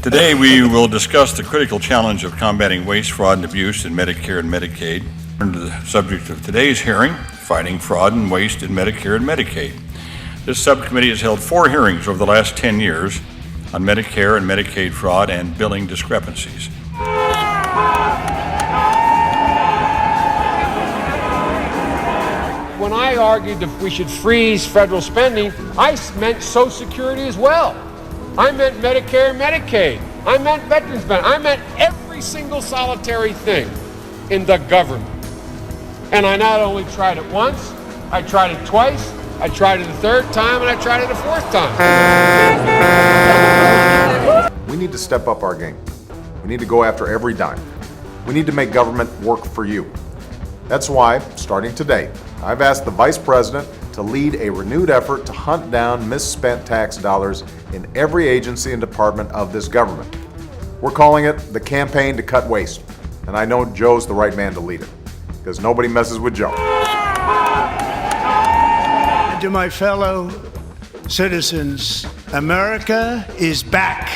Today we will discuss the critical challenge of combating waste, fraud, and abuse in Medicare and Medicaid. Turn to the subject of today's hearing, fighting fraud and waste in Medicare and Medicaid. This subcommittee has held 4 hearings over the last 10 years on Medicare and Medicaid fraud and billing discrepancies. When I argued that we should freeze federal spending, I meant Social Security as well. I meant Medicare and Medicaid. I meant veterans benefits. I meant every single solitary thing in the government. And I not only tried it once, I tried it twice, I tried it a third time, and I tried it a fourth time. We need to step up our game. We need to go after every dime. We need to make government work for you. That's why, starting today, I've asked the Vice President to lead a renewed effort to hunt down misspent tax dollars in every agency and department of this government. We're calling it the Campaign to Cut Waste, and I know Joe's the right man to lead it, because nobody messes with Joe. To my fellow citizens, America is back.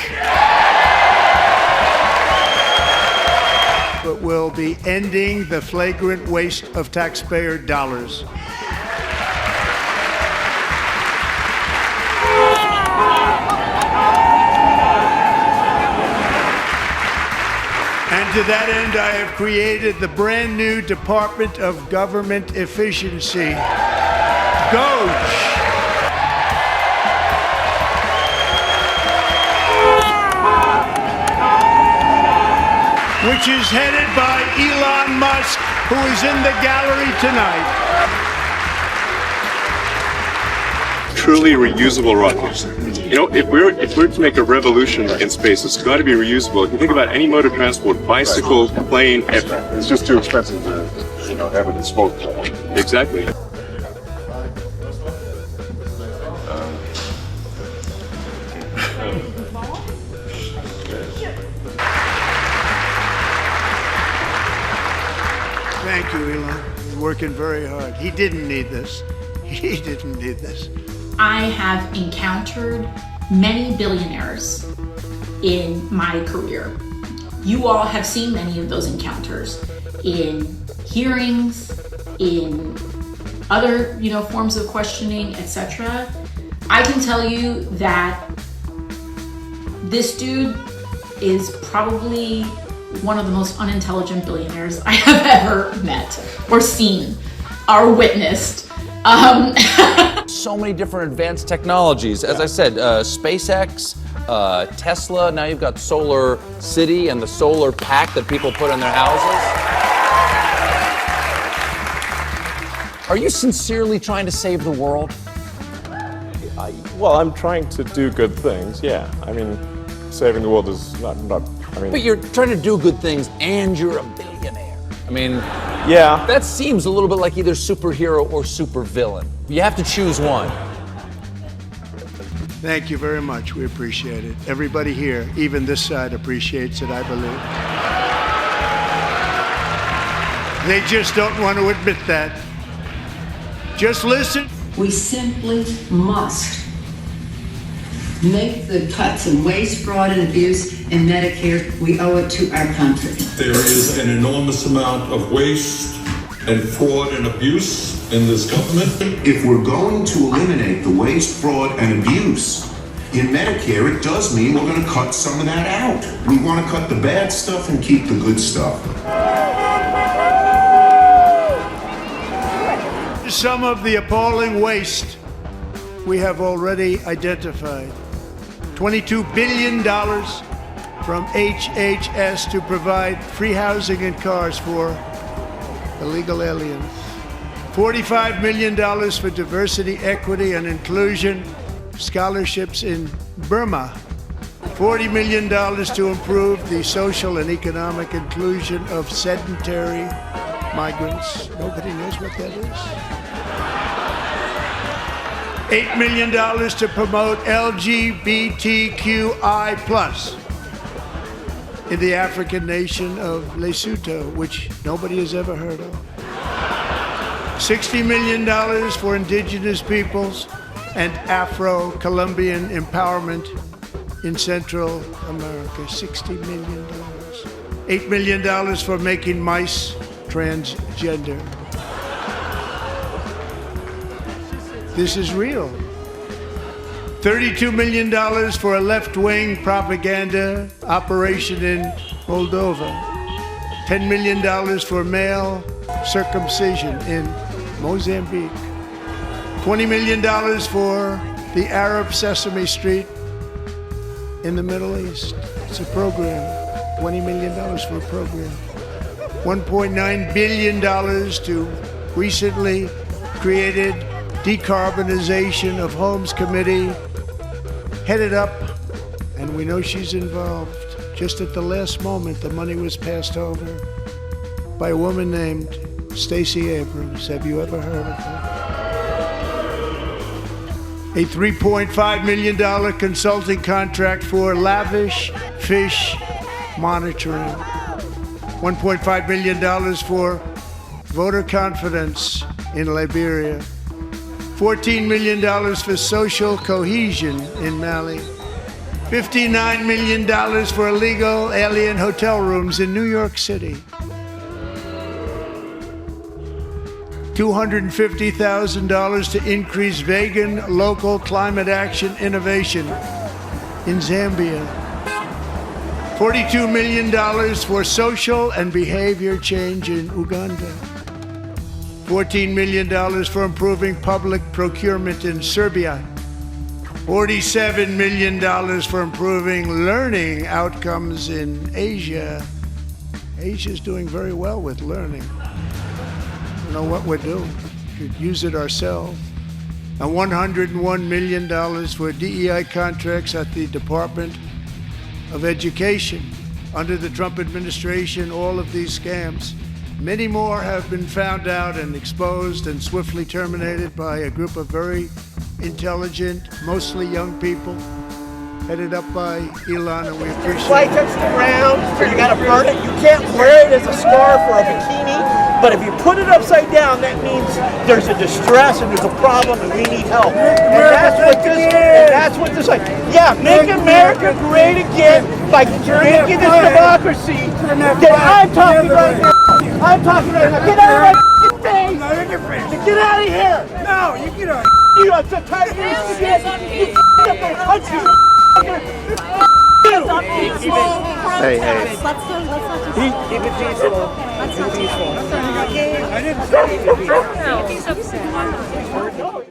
But we'll be ending the flagrant waste of taxpayer dollars. And to that end, I have created the brand new Department of Government Efficiency, GOEF. Which is headed by Elon Musk, who is in the gallery tonight. Truly reusable rockets. You know, if we're to make a revolution in space, it's got to be reusable. If you think about any mode of transport, bicycle, plane, it's just too expensive to, have it disposed of. Exactly. Thank you, Elon. He's working very hard. He didn't need this. He didn't need this. I have encountered many billionaires in my career. You all have seen many of those encounters in hearings, in other, forms of questioning, etc. I can tell you that this dude is probably one of the most unintelligent billionaires I have ever met or seen or witnessed. So many different advanced technologies. As I said, SpaceX, Tesla, now you've got Solar City and the solar pack that people put in their houses. Are you sincerely trying to save the world? Well, I'm trying to do good things, yeah. I mean, saving the world is not But you're trying to do good things and you're a billionaire. yeah. That seems a little bit like either superhero or supervillain. You have to choose one. Thank you very much. We appreciate it. Everybody here, even this side, appreciates it, I believe. They just don't want to admit that. Just listen. We simply must make the cuts in waste, fraud, and abuse in Medicare. We owe it to our country. There is an enormous amount of waste and fraud and abuse in this government. If we're going to eliminate the waste, fraud, and abuse in Medicare, it does mean we're going to cut some of that out. We want to cut the bad stuff and keep the good stuff. Some of the appalling waste we have already identified. $22 billion from HHS to provide free housing and cars for illegal aliens. $45 million for diversity, equity, and inclusion scholarships in Burma. $40 million to improve the social and economic inclusion of sedentary migrants. Nobody knows what that is. $8 million to promote LGBTQI+ in the African nation of Lesotho, which nobody has ever heard of. $60 million for indigenous peoples and Afro-Colombian empowerment in Central America, $60 million. $8 million for making mice transgender. This is real. $32 million for a left-wing propaganda operation in Moldova. $10 million for male circumcision in Mozambique. $20 million for the Arab Sesame Street in the Middle East. It's a program. $20 million for a program. $1.9 billion to recently created Decarbonization of Homes Committee, headed up, and we know she's involved. Just at the last moment, the money was passed over by a woman named Stacey Abrams. Have you ever heard of her? A $3.5 million consulting contract for lavish fish monitoring. $1.5 million for voter confidence in Liberia. $14 million for social cohesion in Mali. $59 million for illegal alien hotel rooms in New York City. $250,000 to increase vegan local climate action innovation in Zambia. $42 million for social and behavior change in Uganda. $14 million for improving public procurement in Serbia. $47 million for improving learning outcomes in Asia. Asia's doing very well with learning. You know what we're doing. We could use it ourselves. And $101 million for DEI contracts at the Department of Education. Under the Trump administration, all of these scams. Many more have been found out and exposed and swiftly terminated by a group of very intelligent, mostly young people, headed up by Elon, and we appreciate it. Fly touch the ground, you gotta burn it. You can't wear it as a scarf or a bikini, but if you put it upside down, that means there's a distress and there's a problem and we need help. And that's what this like. Yeah, make America great again by making this democracy that I'm talking right now. I'm talking right now. Get out of my face! No, you're your face. Get out of here! No, you get out. You know, I'm so tired of this shit. You up my country. Hey. Let's Keep it peaceful. Let's not peaceful. I didn't say anything. He's upset.